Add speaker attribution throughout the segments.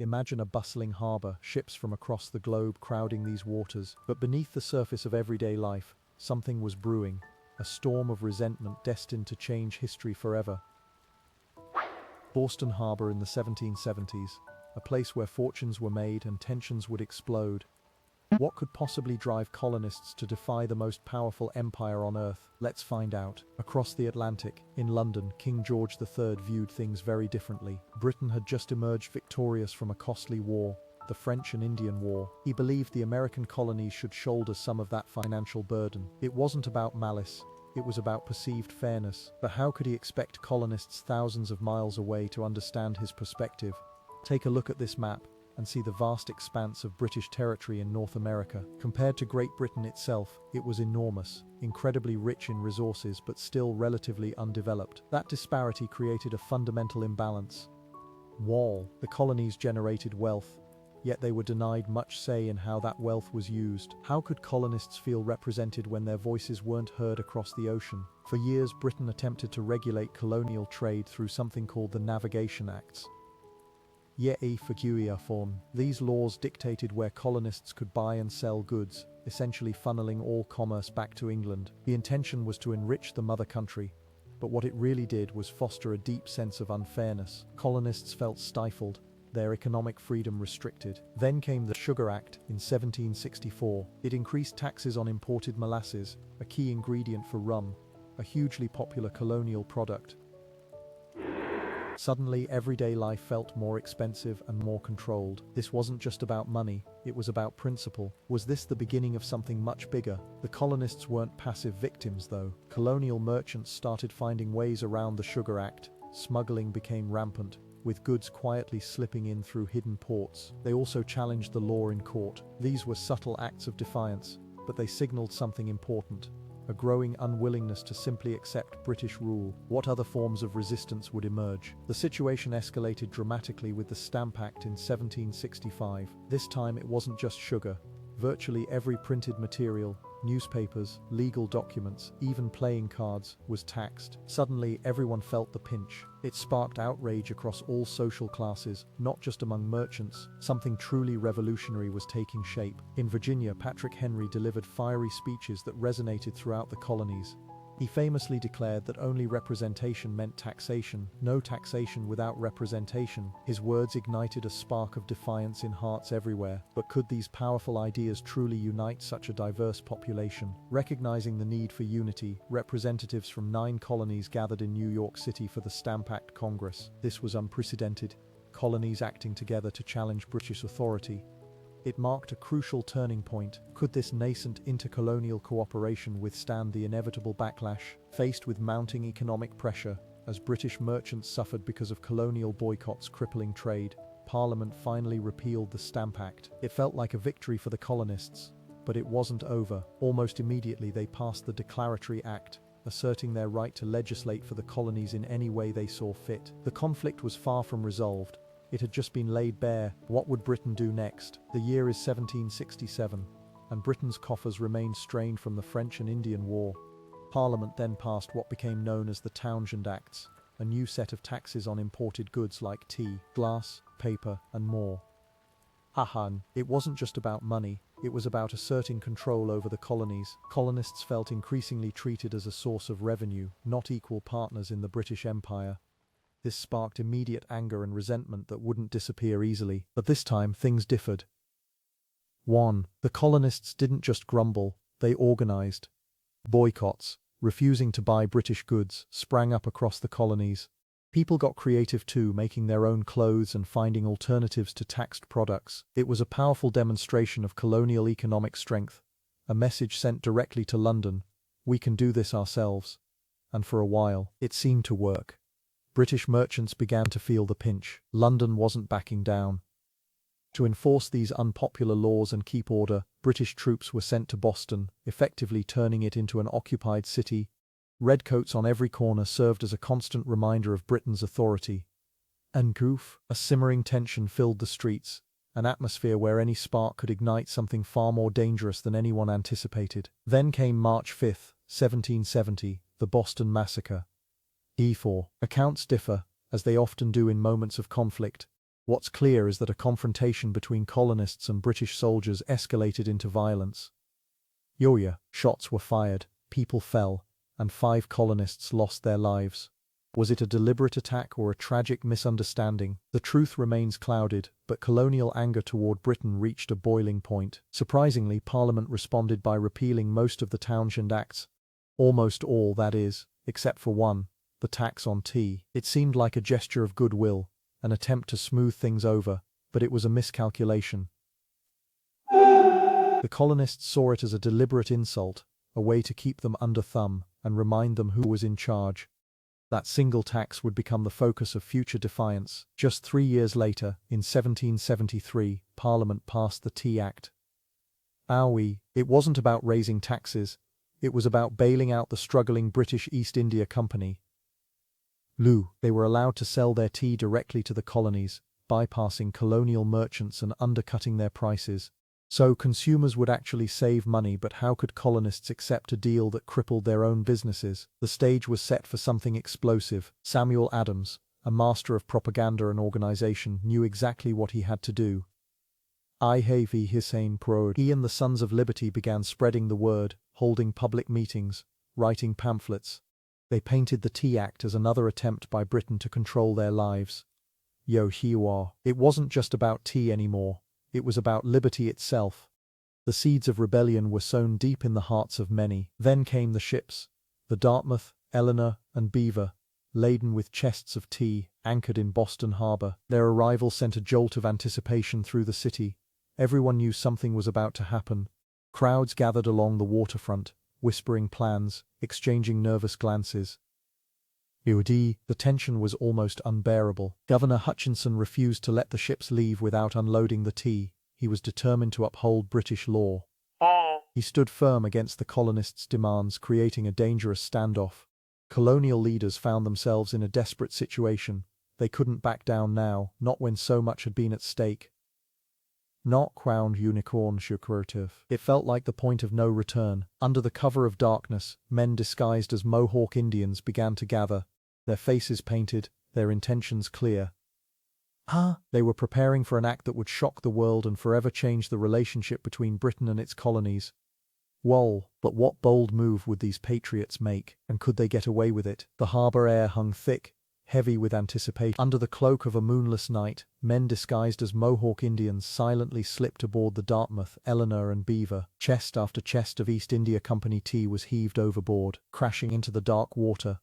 Speaker 1: Imagine a bustling harbor, ships from across the globe crowding these waters. But beneath the surface of everyday life, something was brewing, a storm of resentment destined to change history forever. Boston Harbor in the 1770s, a place where fortunes were made and tensions would explode. What could possibly drive colonists to defy the most powerful empire on Earth? Let's find out. Across the Atlantic, in London, King George III viewed things very differently. Britain had just emerged victorious from a costly war, the French and Indian War. He believed the American colonies should shoulder some of that financial burden. It wasn't about malice. It was about perceived fairness. But how could he expect colonists thousands of miles away to understand his perspective? Take a look at this map and see the vast expanse of British territory in North America. Compared to Great Britain itself, it was enormous, incredibly rich in resources but still relatively undeveloped. That disparity created a fundamental imbalance. The colonies generated wealth, yet they were denied much say in how that wealth was used. How could colonists feel represented when their voices weren't heard across the ocean? For years, Britain attempted to regulate colonial trade through something called the Navigation Acts. These laws dictated where colonists could buy and sell goods, essentially funneling all commerce back to England. The intention was to enrich the mother country, but what it really did was foster a deep sense of unfairness. Colonists felt stifled, their economic freedom restricted. Then came the Sugar Act in 1764. It increased taxes on imported molasses, a key ingredient for rum, a hugely popular colonial product. Suddenly, everyday life felt more expensive and more controlled. This wasn't just about money, it was about principle. Was this the beginning of something much bigger? The colonists weren't passive victims, though. Colonial merchants started finding ways around the Sugar Act. Smuggling became rampant, with goods quietly slipping in through hidden ports. They also challenged the law in court. These were subtle acts of defiance, but they signaled something important. A growing unwillingness to simply accept British rule. What other forms of resistance would emerge? The situation escalated dramatically with the Stamp Act in 1765. This time it wasn't just sugar. Virtually every printed material, newspapers, legal documents, even playing cards, was taxed. Suddenly, everyone felt the pinch. It sparked outrage across all social classes, not just among merchants. Something truly revolutionary was taking shape. In Virginia, Patrick Henry delivered fiery speeches that resonated throughout the colonies. He famously declared that only representation meant taxation, no taxation without representation. His words ignited a spark of defiance in hearts everywhere. But could these powerful ideas truly unite such a diverse population? Recognizing the need for unity, representatives from 9 colonies gathered in New York City for the Stamp Act Congress. This was unprecedented, colonies acting together to challenge British authority. It marked a crucial turning point. Could this nascent intercolonial cooperation withstand the inevitable backlash? Faced with mounting economic pressure, as British merchants suffered because of colonial boycotts crippling trade, Parliament finally repealed the Stamp Act. It felt like a victory for the colonists, but it wasn't over. Almost immediately they passed the Declaratory Act, asserting their right to legislate for the colonies in any way they saw fit. The conflict was far from resolved. It had just been laid bare. What would Britain do next? The year is 1767, and Britain's coffers remained strained from the French and Indian War. Parliament then passed what became known as the Townshend Acts, a new set of taxes on imported goods like tea, glass, paper, and more. It wasn't just about money, it was about asserting control over the colonies. Colonists felt increasingly treated as a source of revenue, not equal partners in the British Empire. This sparked immediate anger and resentment that wouldn't disappear easily. But this time, things differed. 1. The colonists didn't just grumble, they organized. Boycotts, refusing to buy British goods, sprang up across the colonies. People got creative too, making their own clothes and finding alternatives to taxed products. It was a powerful demonstration of colonial economic strength, a message sent directly to London: we can do this ourselves. And for a while, it seemed to work. British merchants began to feel the pinch. London wasn't backing down. To enforce these unpopular laws and keep order, British troops were sent to Boston, effectively turning it into an occupied city. Redcoats on every corner served as a constant reminder of Britain's authority. And a simmering tension filled the streets, an atmosphere where any spark could ignite something far more dangerous than anyone anticipated. Then came March 5, 1770, the Boston Massacre. Accounts differ, as they often do in moments of conflict. What's clear is that a confrontation between colonists and British soldiers escalated into violence. Shots were fired, people fell, and 5 colonists lost their lives. Was it a deliberate attack or a tragic misunderstanding? The truth remains clouded, but colonial anger toward Britain reached a boiling point. Surprisingly, Parliament responded by repealing most of the Townshend Acts. Almost all, that is, except for one, the tax on tea. It seemed like a gesture of goodwill, an attempt to smooth things over, but it was a miscalculation. The colonists saw it as a deliberate insult, a way to keep them under thumb and remind them who was in charge. That single tax would become the focus of future defiance. Just 3 years later, in 1773, Parliament passed the Tea Act. It wasn't about raising taxes, it was about bailing out the struggling British East India Company. They were allowed to sell their tea directly to the colonies, bypassing colonial merchants and undercutting their prices. So consumers would actually save money, but how could colonists accept a deal that crippled their own businesses? The stage was set for something explosive. Samuel Adams, a master of propaganda and organization, knew exactly what he had to do. He and the Sons of Liberty began spreading the word, holding public meetings, writing pamphlets. They painted the Tea Act as another attempt by Britain to control their lives. It wasn't just about tea anymore. It was about liberty itself. The seeds of rebellion were sown deep in the hearts of many. Then came the ships, the Dartmouth, Eleanor, and Beaver, laden with chests of tea, anchored in Boston Harbor. Their arrival sent a jolt of anticipation through the city. Everyone knew something was about to happen. Crowds gathered along the waterfront, whispering plans, exchanging nervous glances. The tension was almost unbearable. Governor Hutchinson refused to let the ships leave without unloading the tea. He was determined to uphold British law. He stood firm against the colonists' demands, creating a dangerous standoff. Colonial leaders found themselves in a desperate situation. They couldn't back down now, not when so much had been at stake. Not crowned unicorn secretive. It felt like the point of no return. Under the cover of darkness, men disguised as Mohawk Indians began to gather, their faces painted, their intentions clear. They were preparing for an act that would shock the world and forever change the relationship between Britain and its colonies. But what bold move would these patriots make, and could they get away with it? The harbor air hung thick, heavy with anticipation. Under the cloak of a moonless night, men disguised as Mohawk Indians silently slipped aboard the Dartmouth, Eleanor, and Beaver. Chest after chest of East India Company tea was heaved overboard, crashing into the dark water.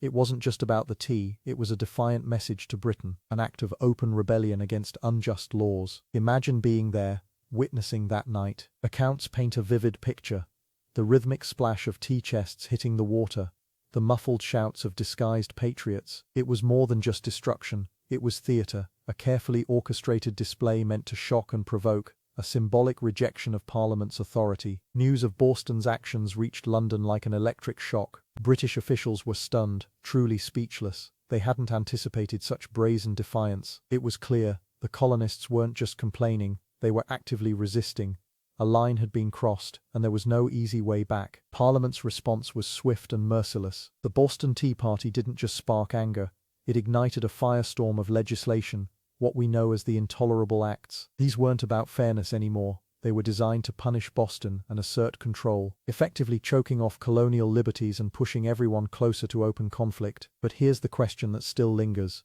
Speaker 1: It wasn't just about the tea, it was a defiant message to Britain, an act of open rebellion against unjust laws. Imagine being there, witnessing that night. Accounts paint a vivid picture. The rhythmic splash of tea chests hitting the water, the muffled shouts of disguised patriots. It was more than just destruction, it was theatre, a carefully orchestrated display meant to shock and provoke, a symbolic rejection of Parliament's authority. News of Boston's actions reached London like an electric shock. British officials were stunned, truly speechless. They hadn't anticipated such brazen defiance. It was clear, the colonists weren't just complaining, they were actively resisting. A line had been crossed, and there was no easy way back. Parliament's response was swift and merciless. The Boston Tea Party didn't just spark anger, it ignited a firestorm of legislation, what we know as the Intolerable Acts. These weren't about fairness anymore. They were designed to punish Boston and assert control, effectively choking off colonial liberties and pushing everyone closer to open conflict. But here's the question that still lingers.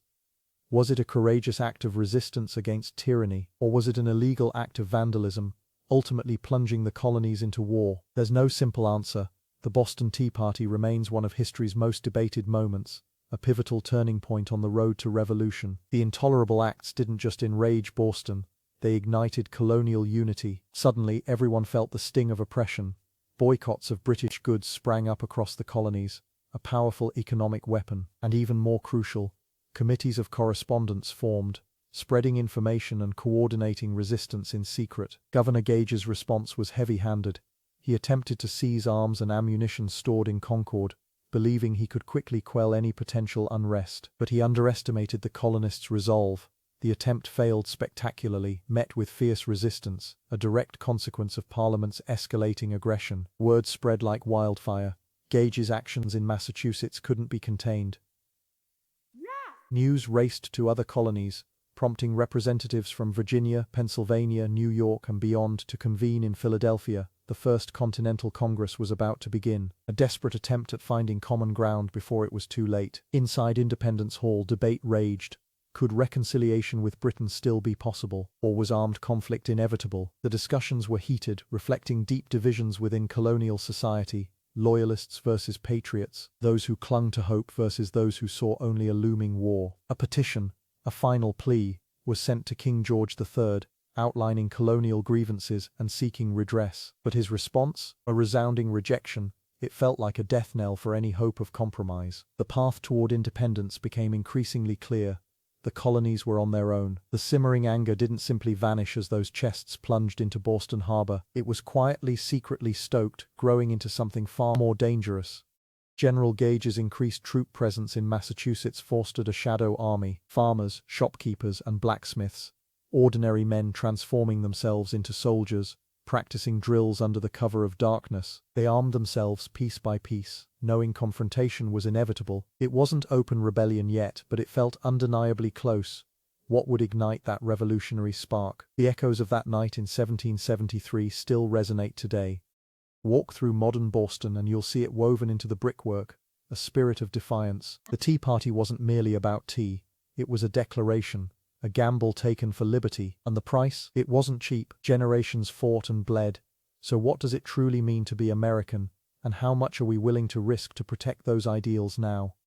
Speaker 1: Was it a courageous act of resistance against tyranny, or was it an illegal act of vandalism, ultimately plunging the colonies into war? There's no simple answer. The Boston Tea Party remains one of history's most debated moments, a pivotal turning point on the road to revolution. The Intolerable Acts didn't just enrage Boston, they ignited colonial unity. Suddenly, everyone felt the sting of oppression. Boycotts of British goods sprang up across the colonies, a powerful economic weapon. And even more crucial, committees of correspondence formed, spreading information and coordinating resistance in secret. Governor Gage's response was heavy-handed. He attempted to seize arms and ammunition stored in Concord, believing he could quickly quell any potential unrest. But he underestimated the colonists' resolve. The attempt failed spectacularly, met with fierce resistance, a direct consequence of Parliament's escalating aggression. Word spread like wildfire. Gage's actions in Massachusetts couldn't be contained. News raced to other colonies. prompting representatives from Virginia, Pennsylvania, New York, and beyond to convene in Philadelphia. The First Continental Congress was about to begin, a desperate attempt at finding common ground before it was too late. Inside Independence Hall, debate raged. Could reconciliation with Britain still be possible, or was armed conflict inevitable? The discussions were heated, reflecting deep divisions within colonial society. Loyalists versus patriots, those who clung to hope versus those who saw only a looming war. A petition, a final plea, was sent to King George III, outlining colonial grievances and seeking redress. But his response? A resounding rejection. It felt like a death knell for any hope of compromise. The path toward independence became increasingly clear. The colonies were on their own. The simmering anger didn't simply vanish as those chests plunged into Boston Harbor. It was quietly, secretly stoked, growing into something far more dangerous. General Gage's increased troop presence in Massachusetts fostered a shadow army, farmers, shopkeepers, and blacksmiths, ordinary men transforming themselves into soldiers, practicing drills under the cover of darkness. They armed themselves piece by piece, knowing confrontation was inevitable. It wasn't open rebellion yet, but it felt undeniably close. What would ignite that revolutionary spark? The echoes of that night in 1773 still resonate today. Walk through modern Boston and you'll see it woven into the brickwork, a spirit of defiance. The Tea Party wasn't merely about tea. It was a declaration, a gamble taken for liberty. And the price? It wasn't cheap. Generations fought and bled. So what does it truly mean to be American, and how much are we willing to risk to protect those ideals now?